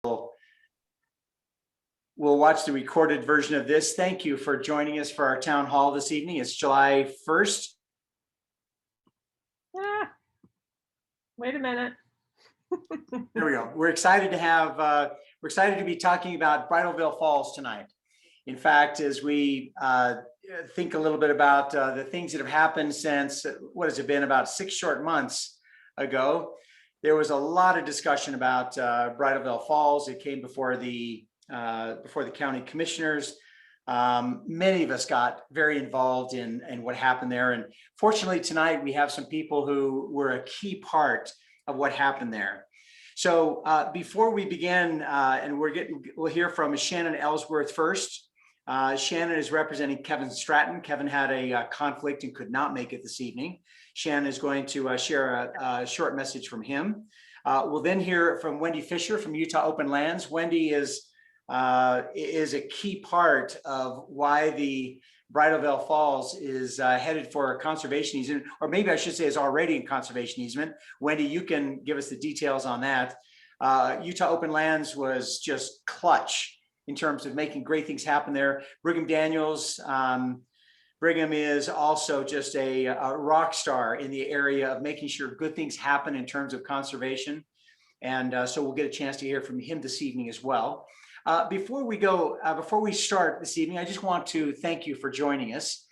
will watch the recorded version of this. Thank you for joining us for our town hall this evening. It's July 1st. Wait a minute. There we go. We're excited to be talking about Bridal Veil Falls tonight. In fact, as we think a little bit about the things that have happened since, what has it been, about 6 short months ago, there was a lot of discussion about Bridal Veil Falls. It came before the county commissioners. Many of us got very involved in what happened there. And fortunately tonight we have some people who were a key part of what happened there. So before we begin, and we'll hear from Shannon Ellsworth first. Shannon is representing Kevin Stratton. Kevin had a conflict and could not make it this evening. Shannon is going to share a short message from him. We'll then hear from Wendy Fisher from Utah Open Lands. Wendy is a key part of why the Bridal Veil Falls is headed for a conservation easement, or maybe I should say is already in conservation easement. Wendy, you can give us the details on that. Utah Open Lands was just clutch in terms of making great things happen there. Brigham Daniels, Brigham is also just a rock star in the area of making sure good things happen in terms of conservation. And so we'll get a chance to hear from him this evening as well. Before we start this evening, I just want to thank you for joining us.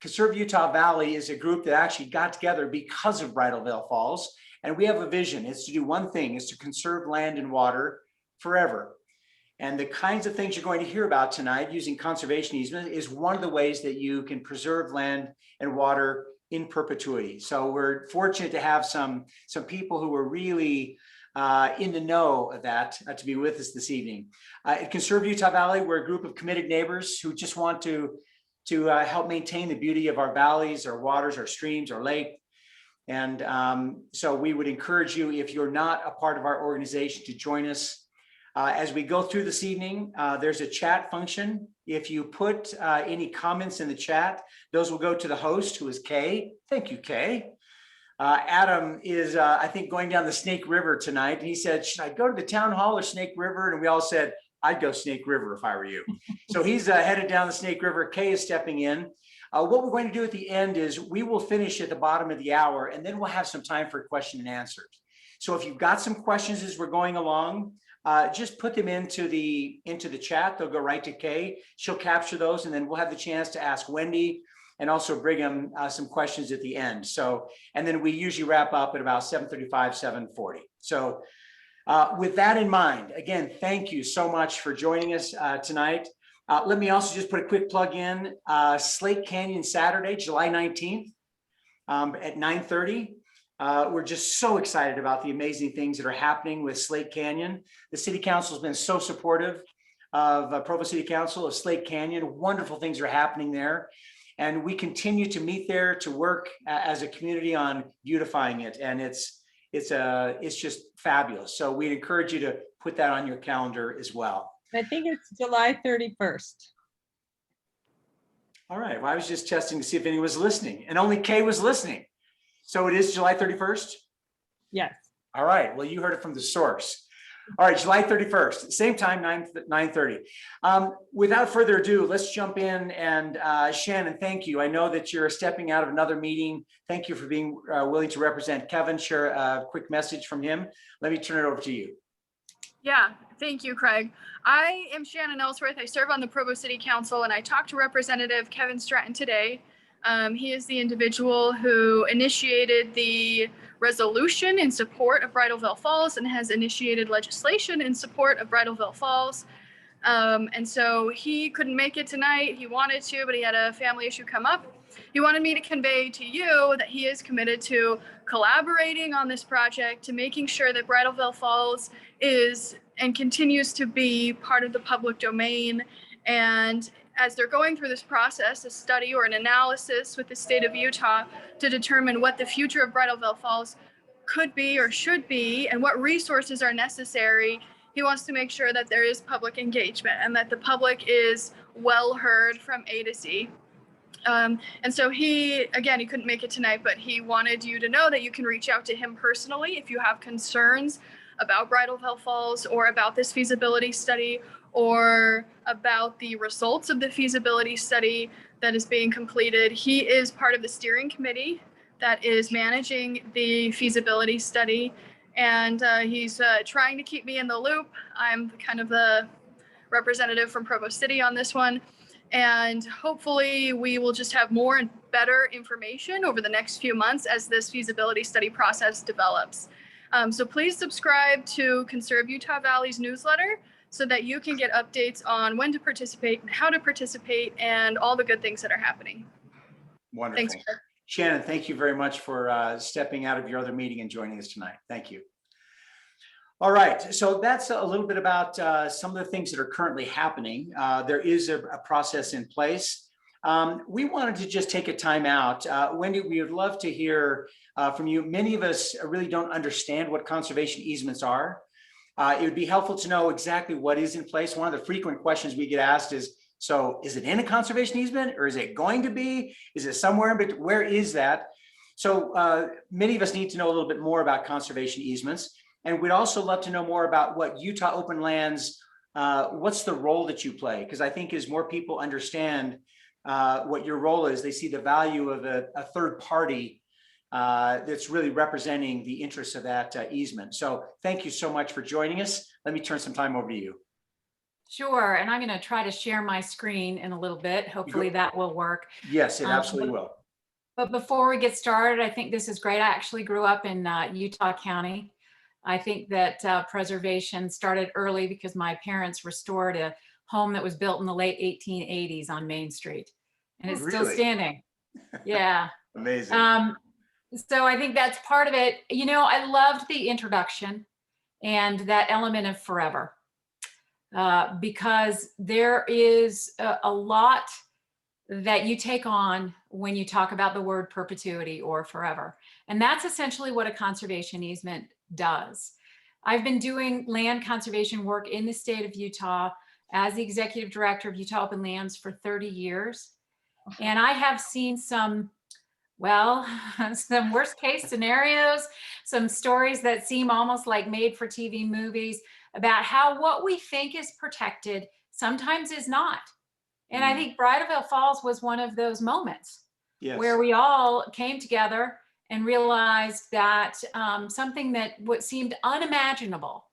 Conserve Utah Valley is a group that actually got together because of Bridal Veil Falls. And we have a vision. It's to do one thing, is to conserve land and water forever. And the kinds of things you're going to hear about tonight using conservation easement is one of the ways that you can preserve land and water in perpetuity. So we're fortunate to have some people who are really in the know of that to be with us this evening. At Conserve Utah Valley, we're a group of committed neighbors who just want to help maintain the beauty of our valleys, our waters, our streams, our lake. And so we would encourage you, if you're not a part of our organization, to join us. As we go through this evening, there's a chat function. If you put any comments in the chat, those will go to the host, who is Kay. Thank you, Kay. Adam is, I think, going down the Snake River tonight. And he said, should I go to the town hall or Snake River? And we all said, I'd go Snake River if I were you. So he's headed down the Snake River. Kay is stepping in. What we're going to do at the end is we will finish at the bottom of the hour, and then we'll have some time for question and answers. So if you've got some questions as we're going along, just put them into the chat. They'll go right to Kay. She'll capture those, and then we'll have the chance to ask Wendy and also Brigham some questions at the end. So, and then we usually wrap up at about 7:35, 7:40. So with that in mind, again, thank you so much for joining us tonight. Let me also just put a quick plug in. Slate Canyon Saturday, July 19th at 9:30. We're just so excited about the amazing things that are happening with Slate Canyon. The City Council has been so supportive of Provo City Council, of Slate Canyon. Wonderful things are happening there. And we continue to meet there to work as a community on beautifying it. And it's just fabulous. So we'd encourage you to put that on your calendar as well. I think it's July 31st. All right. Well, I was just testing to see if anyone was listening, and only Kay was listening. So it is July 31st? Yes. All right. Well, you heard it from the source. All right, July 31st, same time, 9:30. Without further ado, let's jump in. And Shannon, thank you. I know that you're stepping out of another meeting. Thank you for being willing to represent Kevin. Share a quick message from him. Let me turn it over to you. Yeah, thank you, Craig. I am Shannon Ellsworth. I serve on the Provo City Council, and I talked to Representative Kevin Stratton today. He is the individual who initiated the resolution in support of Bridal Veil Falls and has initiated legislation in support of Bridal Veil Falls. And so he couldn't make it tonight. He wanted to, but he had a family issue come up. He wanted me to convey to you that he is committed to collaborating on this project, to making sure that Bridal Veil Falls is and continues to be part of the public domain. And as they're going through this process, a study or an analysis with the state of Utah to determine what the future of Bridal Veil Falls could be or should be and what resources are necessary, he wants to make sure that there is public engagement and that the public is well heard from A to Z. And so he couldn't make it tonight, but he wanted you to know that you can reach out to him personally if you have concerns about Bridal Veil Falls or about this feasibility study or about the results of the feasibility study that is being completed. He is part of the steering committee that is managing the feasibility study, and he's trying to keep me in the loop. I'm kind of the representative from Provo City on this one, and hopefully we will just have more and better information over the next few months as this feasibility study process develops. So please subscribe to Conserve Utah Valley's newsletter so that you can get updates on when to participate and how to participate and all the good things that are happening. Wonderful. Thanks. Shannon, thank you very much for stepping out of your other meeting and joining us tonight. Thank you. All right, so that's a little bit about some of the things that are currently happening. There is a process in place. We wanted to just take a time out. Wendy, we would love to hear from you. Many of us really don't understand what conservation easements are. It would be helpful to know exactly what is in place. One of the frequent questions we get asked is, so is it in a conservation easement or is it going to be? Is it somewhere, but where is that? So many of us need to know a little bit more about conservation easements. And we'd also love to know more about what Utah Open Lands, what's the role that you play? Because I think as more people understand what your role is, they see the value of a third party that's really representing the interests of that easement. So thank you so much for joining us. Let me turn some time over to you. Sure, and I'm going to try to share my screen in a little bit. Hopefully that will work. Yes, it absolutely will. But before we get started, I think this is great. I actually grew up in Utah County. I think that preservation started early because my parents restored a home that was built in the late 1880s on Main Street, and it's still standing. Yeah. Amazing. So I think that's part of it. You know, I loved the introduction and that element of forever. Because there is a lot that you take on when you talk about the word perpetuity or forever. And that's essentially what a conservation easement does. I've been doing land conservation work in the state of Utah as the executive director of Utah Open Lands for 30 years. And I have seen some, well, some worst case scenarios, some stories that seem almost like made for TV movies about how what we think is protected sometimes is not. And I think Bridal Veil Falls was one of those moments where we all came together and realized that something that what seemed unimaginable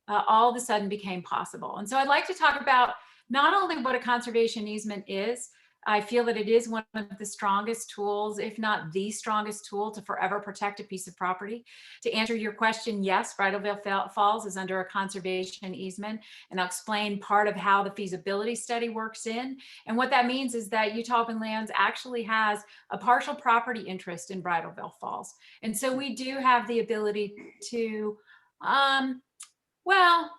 all of a sudden became possible. And so I'd like to talk about not only what a conservation easement is. I feel that it is one of the strongest tools, if not the strongest tool, to forever protect a piece of property. To answer your question, yes, Bridal Veil Falls is under a conservation easement, and I'll explain part of how the feasibility study works in. And what that means is that Utah Open Lands actually has a partial property interest in Bridal Veil Falls. And so we do have the ability to, well,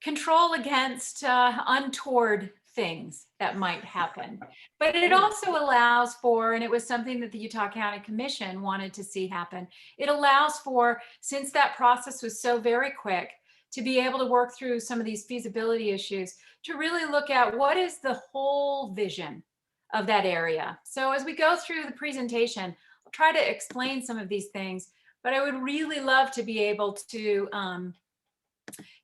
control against untoward things that might happen. But it also allows for, and it was something that the Utah County Commission wanted to see happen, it allows for, since that process was so very quick, to be able to work through some of these feasibility issues, to really look at what is the whole vision of that area. So as we go through the presentation, I'll try to explain some of these things, but I would really love to be able to,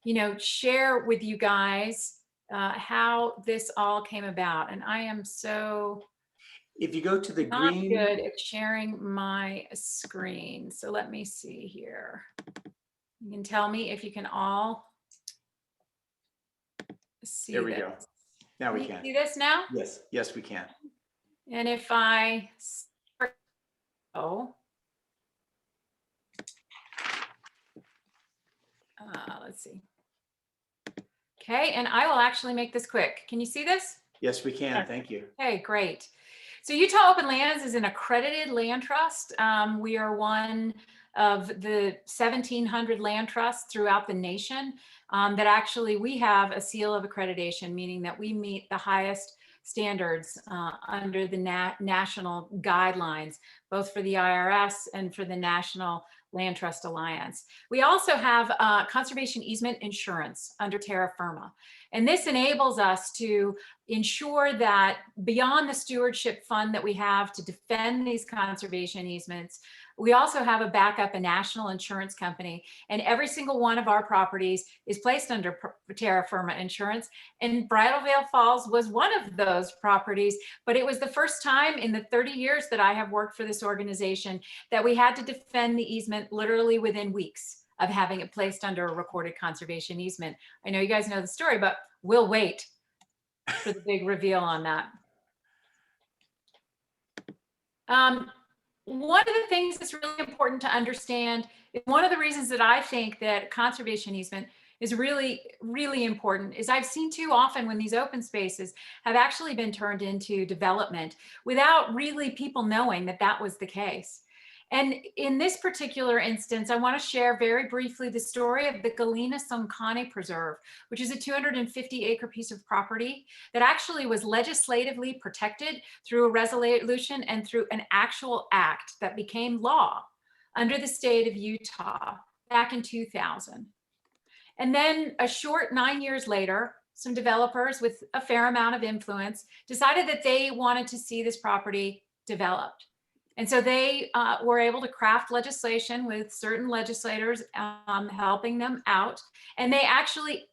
you know, share with you guys how this all came about. And I am so if you go to the not green, good at sharing my screen. So let me see here. You can tell me if you can all see there we this. go. Now we You can. see this now? Yes, yes, we can. And if I let's see. Okay, and I will actually make this quick. Can you see this? Yes, we can. Thank you. Okay, great. So Utah Open Lands is an accredited land trust. We are one of the 1,700 land trusts throughout the nation that actually we have a seal of accreditation, meaning that we meet the highest standards under the national guidelines, both for the IRS and for the National Land Trust Alliance. We also have conservation easement insurance under terra firma. And this enables us to ensure that beyond the stewardship fund that we have to defend these conservation easements, we also have a backup, a national insurance company, and every single one of our properties is placed under terra firma insurance. And Bridal Veil Falls was one of those properties, but it was the first time in the 30 years that I have worked for this organization that we had to defend the easement literally within weeks of having it placed under a recorded conservation easement. I know you guys know the story, but we'll wait for the big reveal on that. One of the things that's really important to understand is one of the reasons that I think that conservation easement is really, really important is I've seen too often when these open spaces have actually been turned into development without really people knowing that that was the case. And in this particular instance, I want to share very briefly the story of the Galena Somcani Preserve, which is a 250-acre piece of property that actually was legislatively protected through a resolution and through an actual act that became law under the state of Utah back in 2000. And then a short 9 years later, some developers with a fair amount of influence decided that they wanted to see this property developed. And so they were able to craft legislation with certain legislators helping them out. And they actually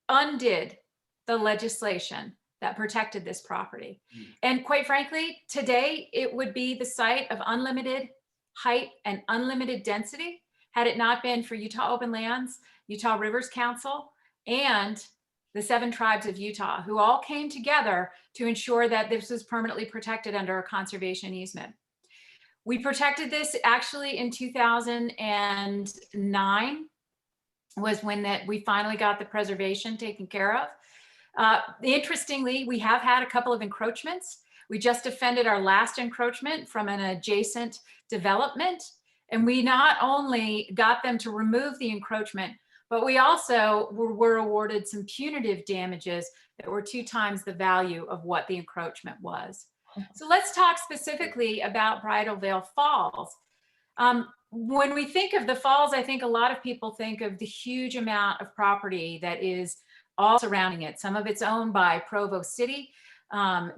undid the legislation that protected this property. And quite frankly, today it would be the site of unlimited height and unlimited density had it not been for Utah Open Lands, Utah Rivers Council, and the 7 tribes of Utah, who all came together to ensure that this was permanently protected under a conservation easement. We protected this actually in 2009 was when we finally got the preservation taken care of. Interestingly, we have had a couple of encroachments. We just defended our last encroachment from an adjacent development. And we not only got them to remove the encroachment, but we also were awarded some punitive damages that were 2 times the value of what the encroachment was. So let's talk specifically about Bridal Veil Falls. When we think of the falls, I think a lot of people think of the huge amount of property that is all surrounding it. Some of it's owned by Provo City.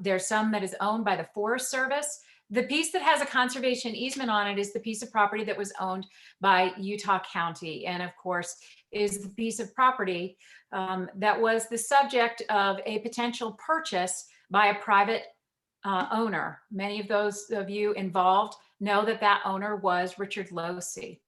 There's some that is owned by the Forest Service. The piece that has a conservation easement on it is the piece of property that was owned by Utah County. And of course, is the piece of property that was the subject of a potential purchase by a private owner. Many of those of you involved know that that owner was Richard Losey.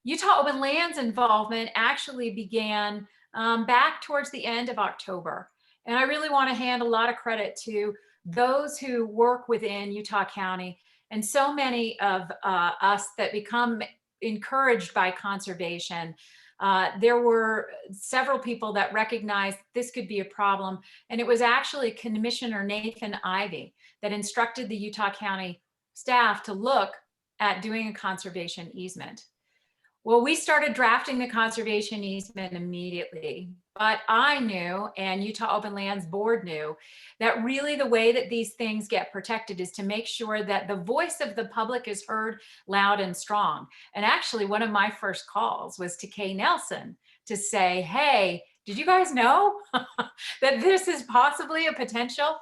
Utah Open Lands involvement actually began back towards the end of October. And I really want to hand a lot of credit to those who work within Utah County and so many of us that become encouraged by conservation. There were several people that recognized this could be a problem. And it was actually Commissioner Nathan Ivey that instructed the Utah County staff to look at doing a conservation easement. Well, we started drafting the conservation easement immediately, but I knew, and Utah Open Lands Board knew, that really the way that these things get protected is to make sure that the voice of the public is heard loud and strong. And actually, one of my first calls was to Kay Nelson to say, hey, did you guys know that this is possibly a potential?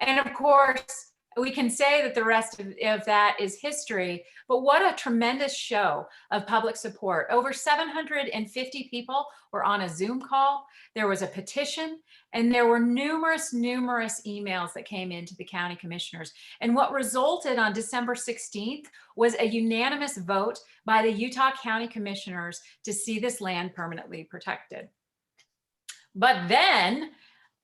And of course, we can say that the rest of that is history, but what a tremendous show of public support. Over 750 people were on a Zoom call. There was a petition, and there were numerous emails that came into the county commissioners. And what resulted on December 16th was a unanimous vote by the Utah County commissioners to see this land permanently protected. But then,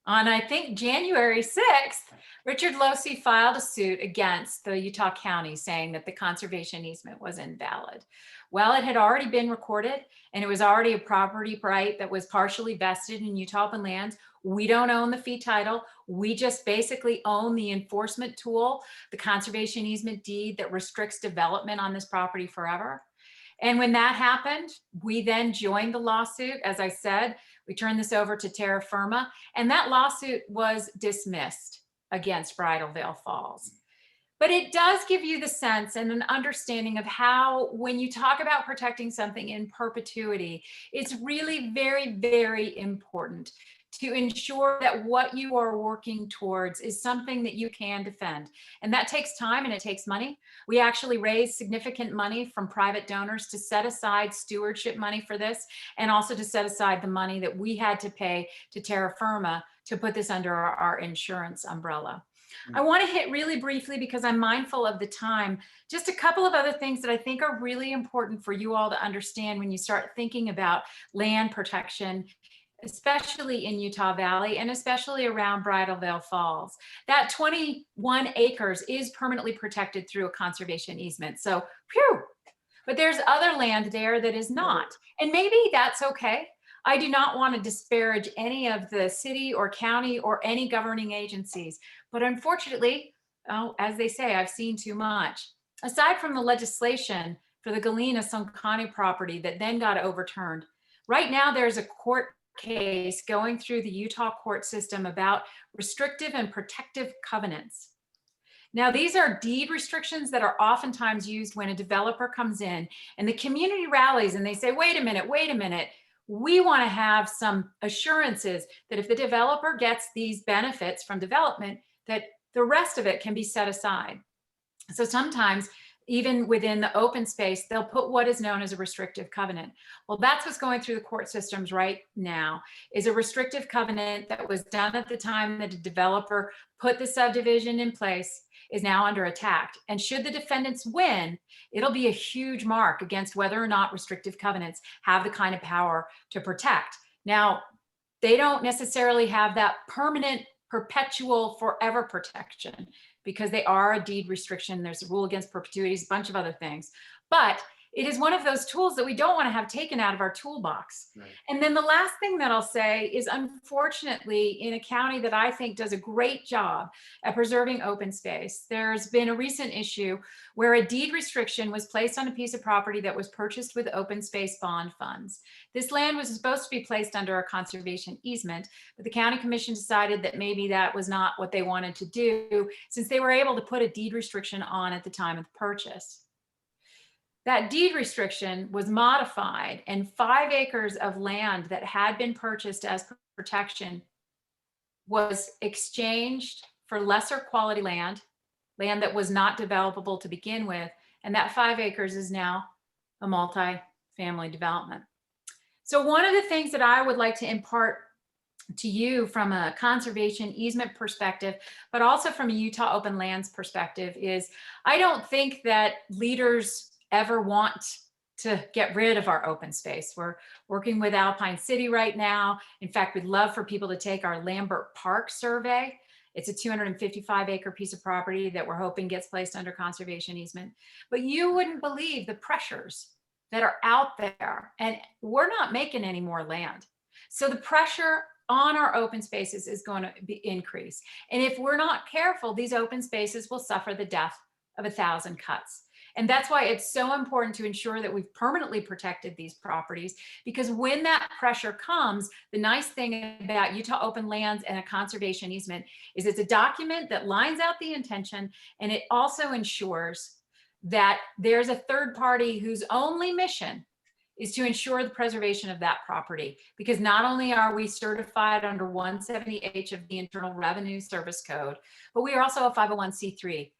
on, I think, January 6th, Richard Losey filed a suit against the Utah County saying that the conservation easement was invalid. Well, it had already been recorded and it was already a property right that was partially vested in Utah Open Lands. We don't own the fee title. We just basically own the enforcement tool, the conservation easement deed that restricts development on this property forever. And when that happened, we then joined the lawsuit. As I said, we turned this over to terra firma, and that lawsuit was dismissed against Bridal Veil Falls. But it does give you the sense and an understanding of how, when you talk about protecting something in perpetuity, it's really very, very important to ensure that what you are working towards is something that you can defend. And that takes time and it takes money. We actually raised significant money from private donors to set aside stewardship money for this, and also to set aside the money that we had to pay to terra firma to put this under our insurance umbrella. I want to hit really briefly, because I'm mindful of the time, just a couple of other things that I think are really important for you all to understand when you start thinking about land protection, especially in Utah Valley and especially around Bridal Veil Falls. That 21 acres is permanently protected through a conservation easement. So, phew, but there's other land there that is not. And maybe that's okay. I do not want to disparage any of the city or county or any governing agencies, but unfortunately, oh, as they say, I've seen too much. Aside from the legislation for the Galena Soncani property that then got overturned, right now there's a court case going through the Utah court system about restrictive and protective covenants. Now, these are deed restrictions that are oftentimes used when a developer comes in and the community rallies and they say, wait a minute, we want to have some assurances that if the developer gets these benefits from development, that the rest of it can be set aside. So sometimes, even within the open space, they'll put what is known as a restrictive covenant. Well, that's what's going through the court systems right now, is a restrictive covenant that was done at the time that a developer put the subdivision in place is now under attack. And should the defendants win, it'll be a huge mark against whether or not restrictive covenants have the kind of power to protect. Now, they don't necessarily have that permanent, perpetual, forever protection, because they are a deed restriction. There's a rule against perpetuities, a bunch of other things. But it is one of those tools that we don't want to have taken out of our toolbox. Right. And then the last thing that I'll say is, unfortunately, in a county that I think does a great job at preserving open space, there's been a recent issue where a deed restriction was placed on a piece of property that was purchased with open space bond funds. This land was supposed to be placed under a conservation easement, but the county commission decided that maybe that was not what they wanted to do, since they were able to put a deed restriction on at the time of the purchase. That deed restriction was modified, and 5 acres of land that had been purchased as protection was exchanged for lesser quality land that was not developable to begin with. And that 5 acres is now a multi-family development. So one of the things that I would like to impart to you from a conservation easement perspective, but also from a Utah open lands perspective, is I don't think that leaders ever want to get rid of our open space. We're working with Alpine City right now. In fact, we'd love for people to take our Lambert Park survey. It's a 255 acre piece of property that we're hoping gets placed under conservation easement. But you wouldn't believe the pressures that are out there, and we're not making any more land. So the pressure on our open spaces is going to be increased. And if we're not careful, these open spaces will suffer the death of 1,000 cuts. And that's why it's so important to ensure that we've permanently protected these properties, because when that pressure comes, the nice thing about Utah open lands and a conservation easement is it's a document that lines out the intention, and it also ensures that there's a third party whose only mission is to ensure the preservation of that property. Because not only are we certified under 170H of the Internal Revenue Service Code, but we are also a 501c3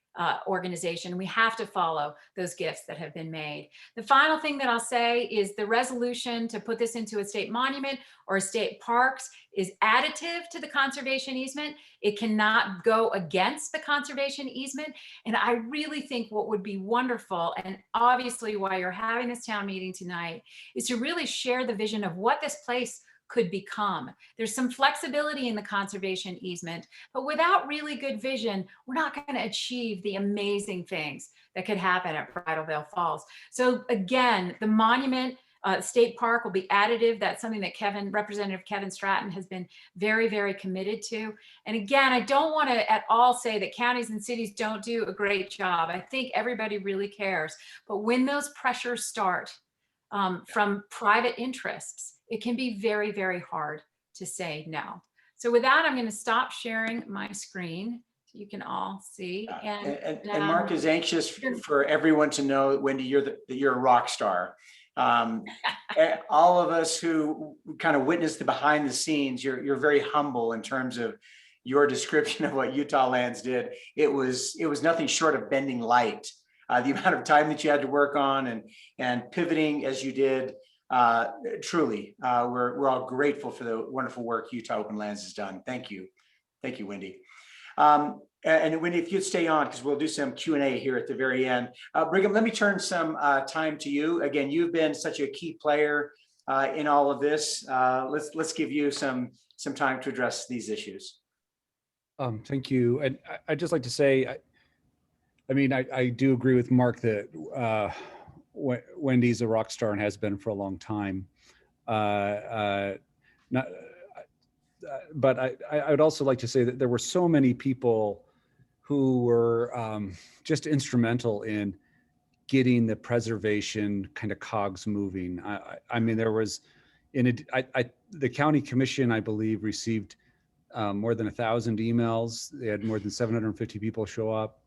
organization. We have to follow those gifts that have been made. The final thing that I'll say is the resolution to put this into a state monument or a state parks is additive to the conservation easement. It cannot go against the conservation easement. And I really think what would be wonderful, and obviously why you're having this town meeting tonight, is to really share the vision of what this place could become. There's some flexibility in the conservation easement, but without really good vision, we're not going to achieve the amazing things that could happen at Bridal Veil Falls. So again, the monument state park will be additive. That's something that Representative Kevin Stratton has been very, very committed to. And again, I don't want to at all say that counties and cities don't do a great job. I think everybody really cares. But when those pressures start from private interests, it can be very, very hard to say no. So with that, I'm going to stop sharing my screen you can all see. And Mark is anxious for everyone to know, Wendy, that you're a rock star. All of us who kind of witnessed the behind the scenes, you're very humble in terms of your description of what Utah Lands did. It was nothing short of bending light. The amount of time that you had to work on and pivoting as you did, truly, we're all grateful for the wonderful work Utah Open Lands has done. Thank you, Wendy. And Wendy, if you'd stay on, because we'll do some Q&A here at the very end. Brigham, let me turn some time to you. Again, you've been such a key player in all of this. Let's give you some time to address these issues. Thank you. And I'd just like to say, I do agree with Mark that Wendy's a rock star and has been for a long time. But I would also like to say that there were so many people who were just instrumental in getting the preservation kind of cogs moving. There was, the county commission, I believe, received more than 1,000 emails. They had more than 750 people show up.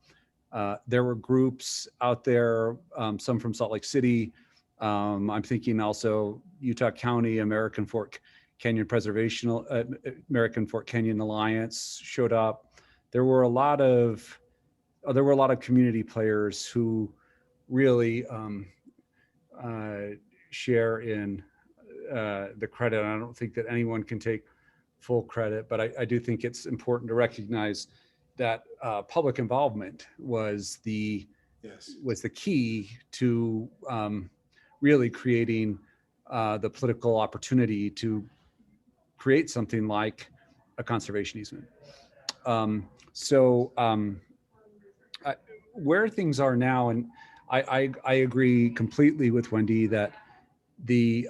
There were groups out there, some from Salt Lake City. I'm thinking also Utah County, American Fort Canyon Alliance showed up. There were a lot of community players who really share in the credit. I don't think that anyone can take full credit, but I do think it's important to recognize that public involvement was the key to really creating the political opportunity to create something like a conservation easement. Where things are now, and I agree completely with Wendy that the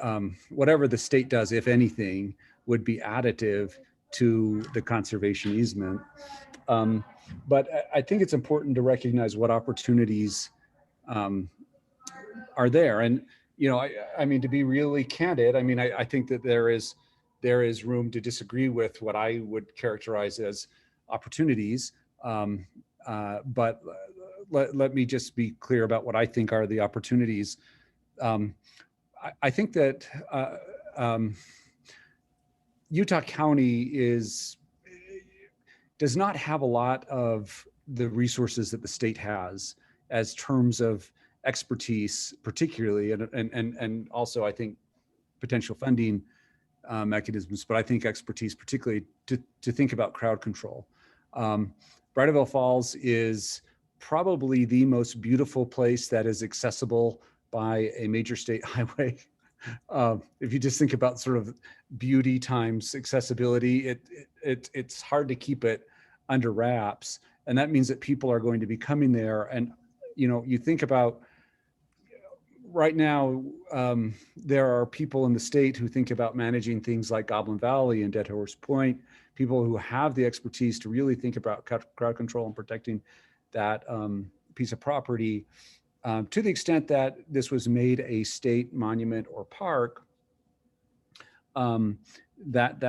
whatever the state does, if anything, would be additive to the conservation easement. But I think it's important to recognize what opportunities are there. And, to be really candid, I think that there is room to disagree with what I would characterize as opportunities. But let me just be clear about what I think are the opportunities. I think that Utah County does not have a lot of the resources that the state has as terms of expertise, particularly, and also I think potential funding mechanisms, but I think expertise, particularly to think about crowd control. Bridal Veil Falls is probably the most beautiful place that is accessible by a major state highway. If you just think about sort of beauty times accessibility, it's hard to keep it under wraps. And that means that people are going to be coming there. And, you think about right now, there are people in the state who think about managing things like Goblin Valley and Dead Horse Point, people who have the expertise to really think about crowd control and protecting that piece of property. To the extent that this was made a state monument or park, that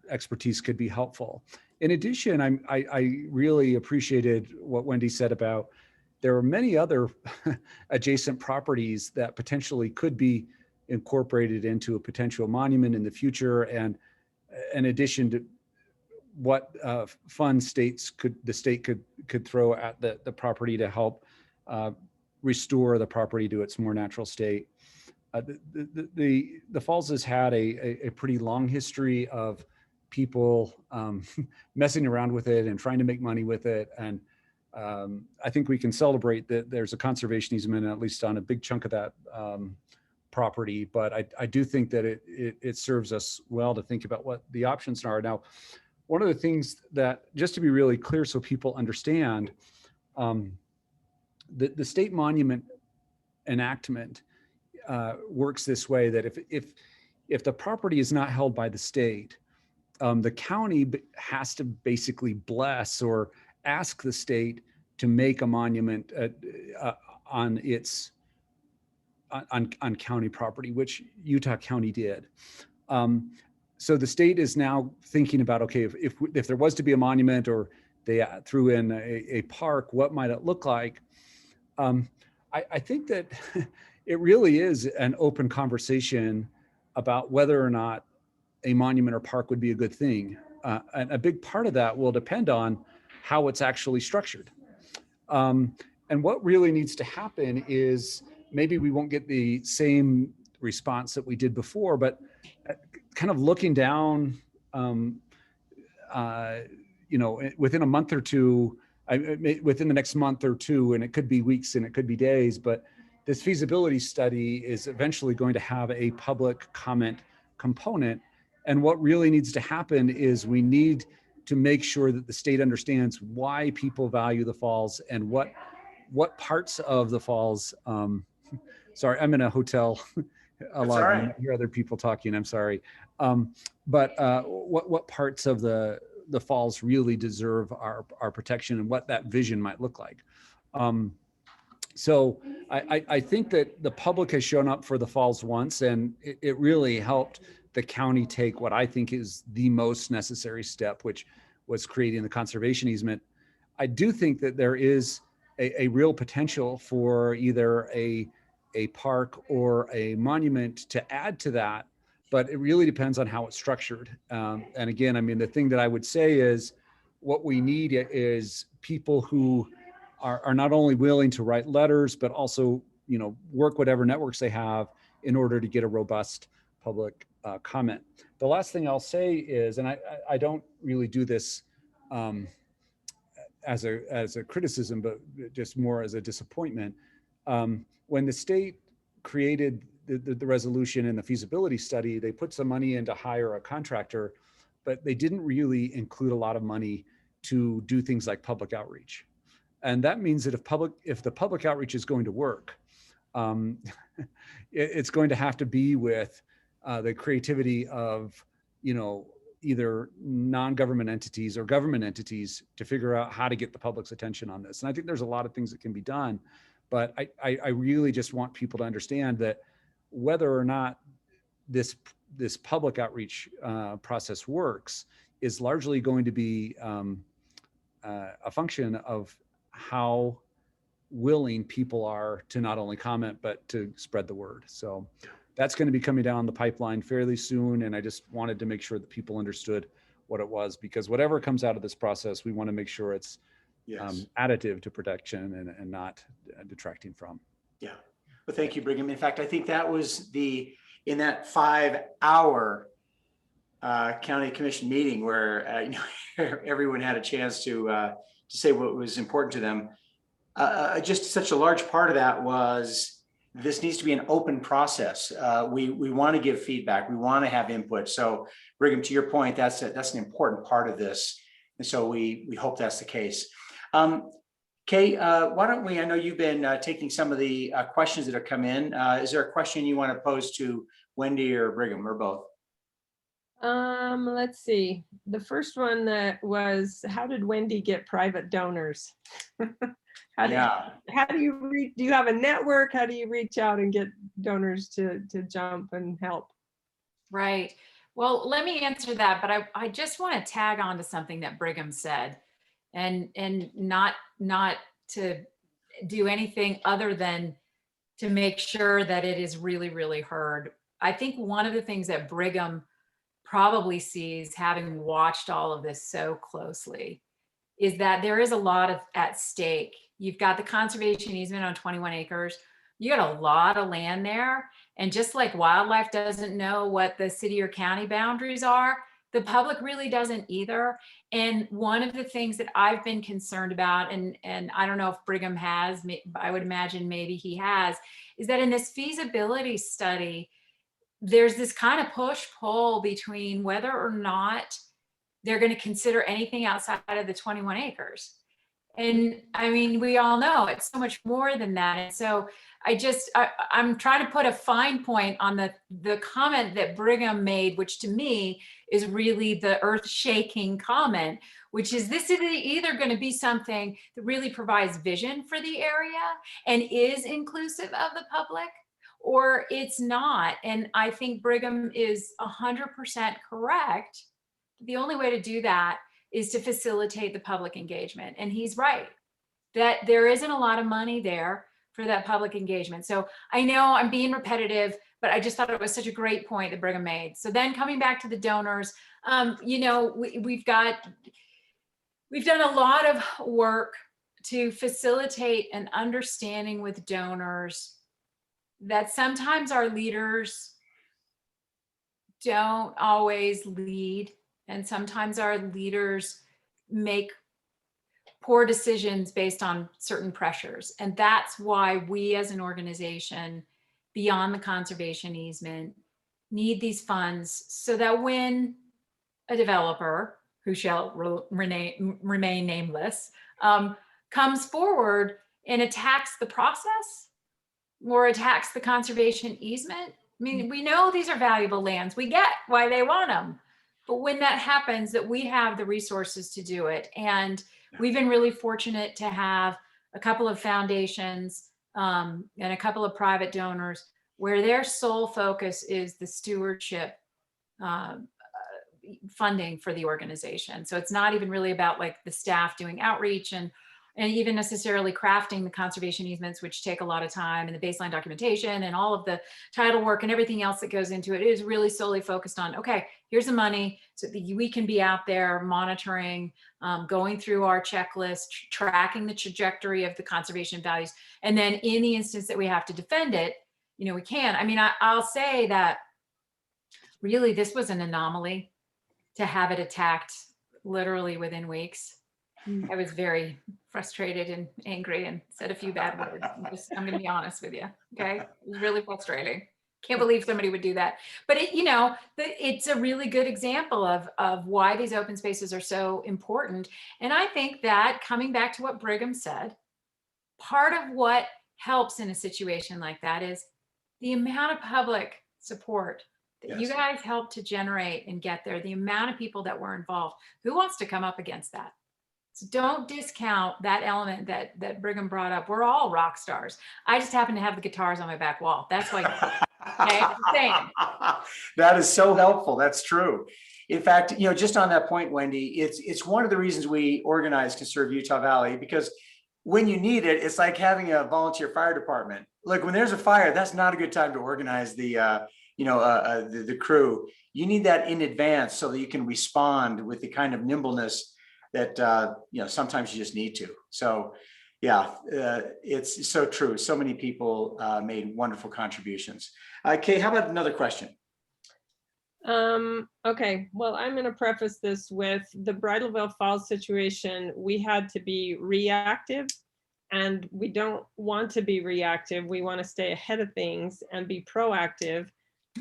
expertise could be helpful. In addition, I really appreciated what Wendy said about there are many other adjacent properties that potentially could be incorporated into a potential monument in the future, and in addition to what funds the state could throw at the property to help restore the property to its more natural state. The falls has had a pretty long history of people messing around with it and trying to make money with it. And I think we can celebrate that there's a conservation easement, at least on a big chunk of that property. But I do think that it serves us well to think about what the options are. Now, one of the things that, just to be really clear so people understand, the state monument enactment works this way, that if the property is not held by the state, the county has to basically bless or ask the state to make a monument on county property, which Utah County did. So the state is now thinking about, okay, if there was to be a monument, or they threw in a park, what might it look like? I think that it really is an open conversation about whether or not a monument or park would be a good thing. And a big part of that will depend on how it's actually structured. And what really needs to happen is maybe we won't get the same response that we did before, but kind of looking down, within a month or two, within the next month or two, and it could be weeks and it could be days, but this feasibility study is eventually going to have a public comment component. And what really needs to happen is we need to make sure that the state understands why people value the falls and what parts of the falls. Sorry, I'm in a hotel. That's all right. I hear other people talking. I'm sorry. But what parts of the falls really deserve our protection and what that vision might look like. So I think that the public has shown up for the falls once, and it really helped the county take what I think is the most necessary step, which was creating the conservation easement. I do think that there is a real potential for either a park or a monument to add to that, but it really depends on how it's structured. And again, I mean, the thing that I would say is what we need is people who are not only willing to write letters, but also, work whatever networks they have in order to get a robust public comment. The last thing I'll say is, and I don't really do this as a criticism, but just more as a disappointment. When the state created the resolution and the feasibility study, they put some money in to hire a contractor, but they didn't really include a lot of money to do things like public outreach. And that means that if the public outreach is going to work, it's going to have to be with the creativity of, either non-government entities or government entities to figure out how to get the public's attention on this. And I think there's a lot of things that can be done, but I really just want people to understand that whether or not this public outreach process works is largely going to be a function of how willing people are to not only comment, but to spread the word. So that's going to be coming down the pipeline fairly soon. And I just wanted to make sure that people understood what it was, because whatever comes out of this process, we want to make sure it's additive to protection and not detracting from. Yeah. Well, thank you, Brigham. In fact, I think that was in that 5-hour county commission meeting where everyone had a chance to say what was important to them. Just such a large part of that was this needs to be an open process. We want to give feedback. We want to have input. So Brigham, to your point, that's an important part of this. And so we hope that's the case. Kay, why don't we, I know you've been taking some of the questions that have come in. Is there a question you want to pose to Wendy or Brigham or both? Let's see. The first one that was, how did Wendy get private donors? How do you do you have a network? How do you reach out and get donors to jump and help? Right. Well, let me answer that, but I just want to tag on to something that Brigham said, and not to do anything other than to make sure that it is really, really heard. I think one of the things that Brigham probably sees, having watched all of this so closely, is that there is a lot at stake. You've got the conservation easement on 21 acres. You got a lot of land there. And just like wildlife doesn't know what the city or county boundaries are, the public really doesn't either. And one of the things that I've been concerned about, and I don't know if Brigham has, I would imagine maybe he has, is that in this feasibility study, there's this kind of push-pull between whether or not they're going to consider anything outside of the 21 acres. And I mean, we all know it's so much more than that. And so I'm trying to put a fine point on the comment that Brigham made, which to me is really the earth-shaking comment, which is this is either going to be something that really provides vision for the area and is inclusive of the public, or it's not. And I think Brigham is 100% correct. The only way to do that is to facilitate the public engagement. And he's right that there isn't a lot of money there for that public engagement. So I know I'm being repetitive, but I just thought it was such a great point that Brigham made. So then coming back to the donors, you know, we've done a lot of work to facilitate an understanding with donors that sometimes our leaders don't always lead, and sometimes our leaders make poor decisions based on certain pressures. And that's why we as an organization, beyond the conservation easement, need these funds so that when a developer, who shall remain nameless, comes forward and attacks the process or attacks the conservation easement. I mean, we know these are valuable lands. We get why they want them. But when that happens, that we have the resources to do it. And we've been really fortunate to have a couple of foundations and a couple of private donors where their sole focus is the stewardship funding for the organization. So it's not even really about like the staff doing outreach and even necessarily crafting the conservation easements, which take a lot of time, and the baseline documentation and all of the title work and everything else that goes into it. It is really solely focused on, okay, here's the money so that we can be out there monitoring, going through our checklist, tracking the trajectory of the conservation values. And then in the instance that we have to defend it, you know, we can. I mean, I'll say that really this was an anomaly to have it attacked literally within weeks. I was very frustrated and angry and said a few bad words. I'm going to be honest with you. Okay. It was really frustrating. Can't believe somebody would do that. But it, you know, it's a really good example of why these open spaces are so important. And I think that, coming back to what Brigham said, part of what helps in a situation like that is the amount of public support that you guys helped to generate and get there, the amount of people that were involved. Who wants to come up against that? So don't discount that element that Brigham brought up. We're all rock stars. I just happen to have the guitars on my back wall. That's why. Okay, I'm saying. That is so helpful. That's true. In fact, you know, just on that point, Wendy, it's one of the reasons we organize Conserve Utah Valley, because when you need it, it's like having a volunteer fire department. Look, when there's a fire, that's not a good time to organize the crew. You need that in advance so that you can respond with the kind of nimbleness that you know, sometimes you just need to. So yeah, it's so true. So many people made wonderful contributions. Kay, how about another question? Okay, well, I'm going to preface this with the Bridal Veil Falls situation. We had to be reactive, and we don't want to be reactive. We want to stay ahead of things and be proactive.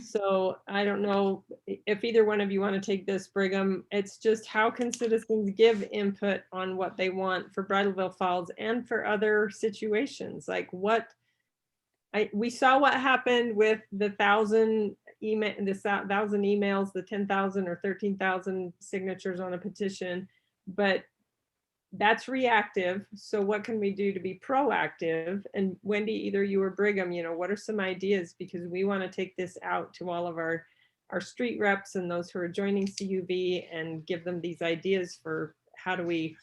So I don't know if either one of you want to take this, Brigham. It's just, how can citizens give input on what they want for Bridal Veil Falls and for other situations? Like we saw what happened with the 1,000 emails, the 10,000 or 13,000 signatures on a petition, but that's reactive. So what can we do to be proactive? And Wendy, either you or Brigham, you know, what are some ideas? Because we want to take this out to all of our street reps and those who are joining CUV and give them these ideas for how do we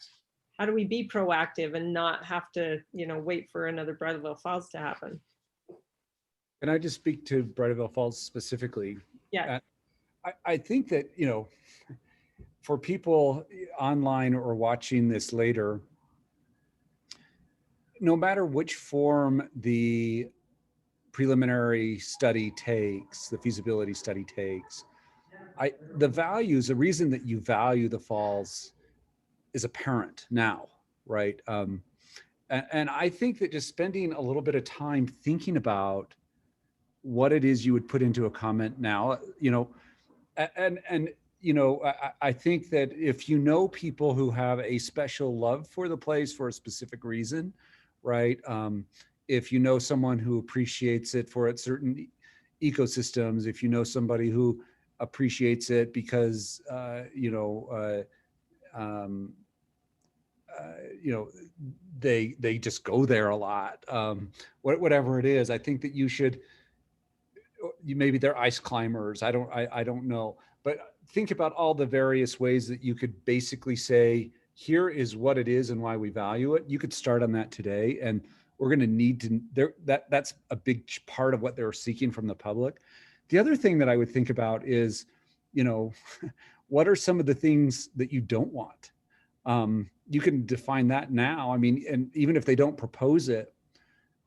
be proactive and not have to, you know, wait for another Bridal Veil Falls to happen. Can I just speak to Bridal Veil Falls specifically? Yeah. I think that, you know, for people online or watching this later, no matter which form the preliminary study takes, the feasibility study takes, the reason that you value the falls is apparent now, right? And I think that just spending a little bit of time thinking about what it is you would put into a comment now, you know, and you know, I think that if you know people who have a special love for the place for a specific reason, right? If you know someone who appreciates it for its certain ecosystems, if you know somebody who appreciates it because, you know, they just go there a lot, whatever it is, I think that you should, maybe they're ice climbers. I don't know. But think about all the various ways that you could basically say, here is what it is and why we value it. You could start on that today, and we're going to need to that's a big part of what they're seeking from the public. The other thing that I would think about is, what are some of the things that you don't want? You can define that now. I mean, and even if they don't propose it,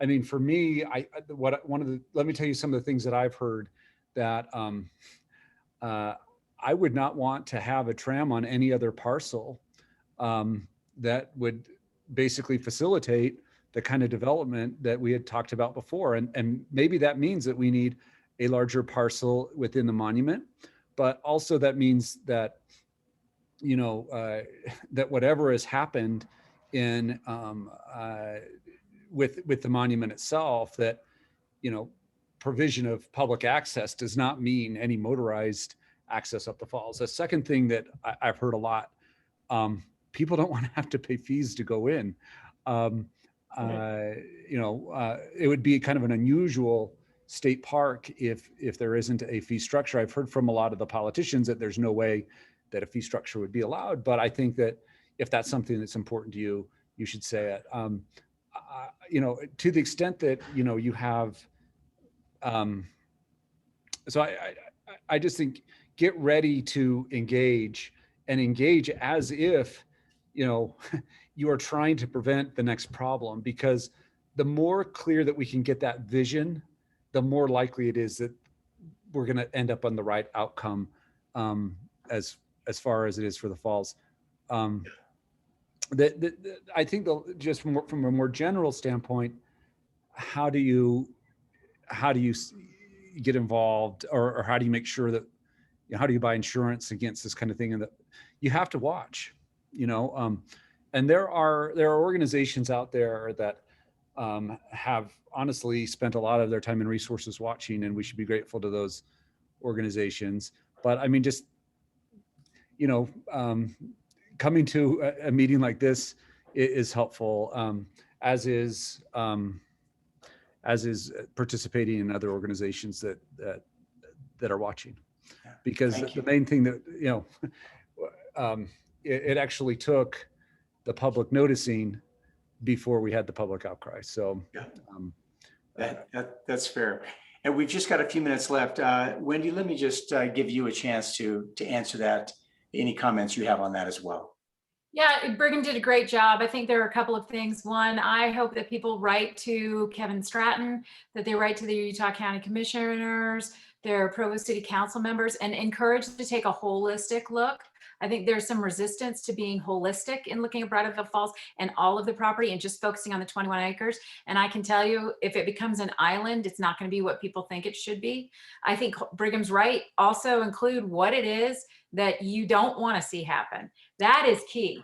I mean, for me, let me tell you some of the things that I've heard that I would not want to have a tram on any other parcel that would basically facilitate the kind of development that we had talked about before. And maybe that means that we need a larger parcel within the monument, but also that means that, that whatever has happened in with the monument itself, that, provision of public access does not mean any motorized access up the falls. The second thing that I've heard a lot, people don't want to have to pay fees to go in. It would be kind of an unusual state park if there isn't a fee structure. I've heard from a lot of the politicians that there's no way that a fee structure would be allowed, but I think that if that's something that's important to you, you should say it. To the extent that you have, so I just think get ready to engage as if you are trying to prevent the next problem, because the more clear that we can get that vision, the more likely it is that we're going to end up on the right outcome as far as it is for the falls. I think just from a more general standpoint, how do you get involved, or how do you make sure that, how do you buy insurance against this kind of thing? And that you have to watch, and there are organizations out there that have honestly spent a lot of their time and resources watching, and we should be grateful to those organizations. But I mean, just, coming to a meeting like this is helpful, as is participating in other organizations that are watching, because the main thing that, it actually took the public noticing before we had the public outcry. So that's fair. And we've just got a few minutes left. Wendy, let me just give you a chance to answer that. Any comments you have on that as well? Yeah, Brigham did a great job. I think there are a couple of things. One, I hope that people write to Kevin Stratton, that they write to the Utah County Commissioners, their Provo City Council members, and encourage to take a holistic look. I think there's some resistance to being holistic in looking at Bridal Veil Falls and all of the property and just focusing on the 21 acres. And I can tell you, if it becomes an island, it's not going to be what people think it should be. I think Brigham's right. Also include what it is that you don't want to see happen. That is key,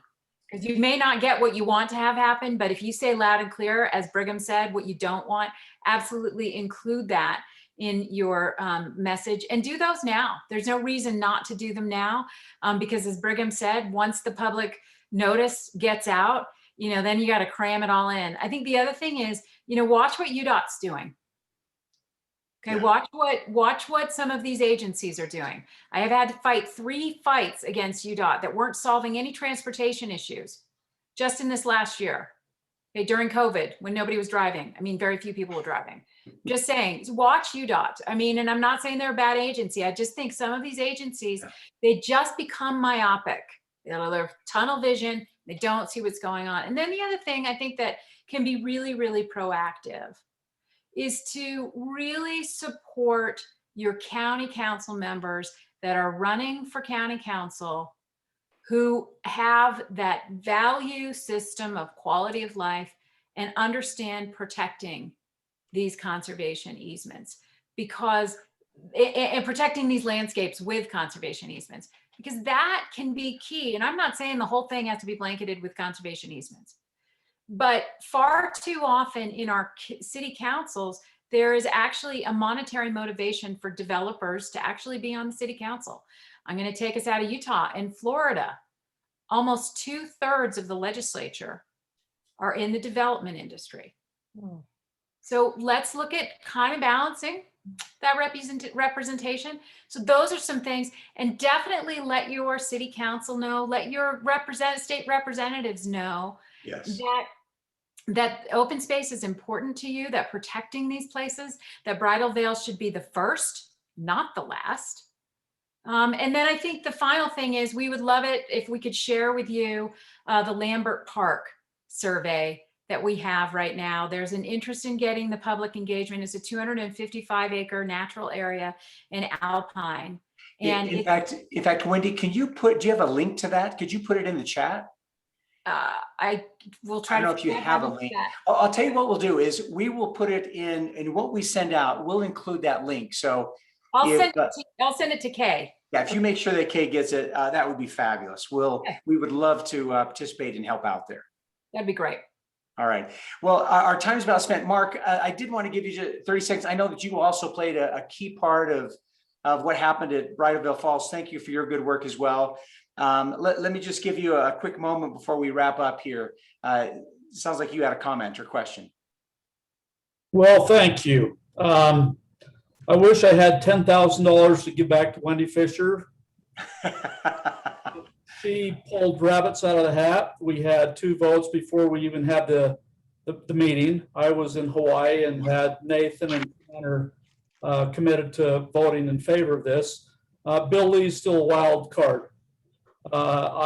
because you may not get what you want to have happen, but if you say loud and clear, as Brigham said, what you don't want, absolutely include that in your message, and do those now. There's no reason not to do them now, because as Brigham said, once the public notice gets out, then you got to cram it all in. I think the other thing is, watch what UDOT's doing. Okay, yeah. Watch what some of these agencies are doing. I have had to fight 3 fights against UDOT that weren't solving any transportation issues just in this last year. Okay, during COVID, when nobody was driving. I mean, very few people were driving. Just saying, watch UDOT. I mean, and I'm not saying they're a bad agency. I just think some of these agencies, they just become myopic. They're tunnel vision. They don't see what's going on. And then the other thing I think that can be really, really proactive is to really support your county council members that are running for county council, who have that value system of quality of life and understand protecting these conservation easements, because and protecting these landscapes with conservation easements, because that can be key. And I'm not saying the whole thing has to be blanketed with conservation easements, but far too often in our city councils, there is actually a monetary motivation for developers to actually be on the city council. I'm going to take us out of Utah. In Florida, almost 2/3 of the legislature are in the development industry. So let's look at kind of balancing that representation. So those are some things, and definitely let your city council know, let your state representatives know Yes. that open space is important to you, that protecting these places, that Bridal Veil should be the first, not the last. And then I think the final thing is we would love it if we could share with you the Lambert Park survey that we have right now. There's an interest in getting the public engagement. It's a 255-acre natural area in Alpine. And in fact, Wendy, do you have a link to that? Could you put it in the chat? I will try I don't know to if you have a link. I'll tell you what we'll do is we will put it in what we send out, we'll include that link. So I'll send it to Kay. Yeah, if you make sure that Kay gets it, that would be fabulous. We would love to participate and help out there. That'd be great. All right. Well, our time's about spent. Mark, I did want to give you just 30 seconds. I know that you also played a key part of what happened at Bridal Veil Falls. Thank you for your good work as well. Let me just give you a quick moment before we wrap up here. Sounds like you had a comment or question. Well, thank you. I wish I had $10,000 to give back to Wendy Fisher. She pulled rabbits out of the hat. We had 2 votes before we even had the meeting. I was in Hawaii and had Nathan and Connor committed to voting in favor of this. Bill Lee's still a wild card.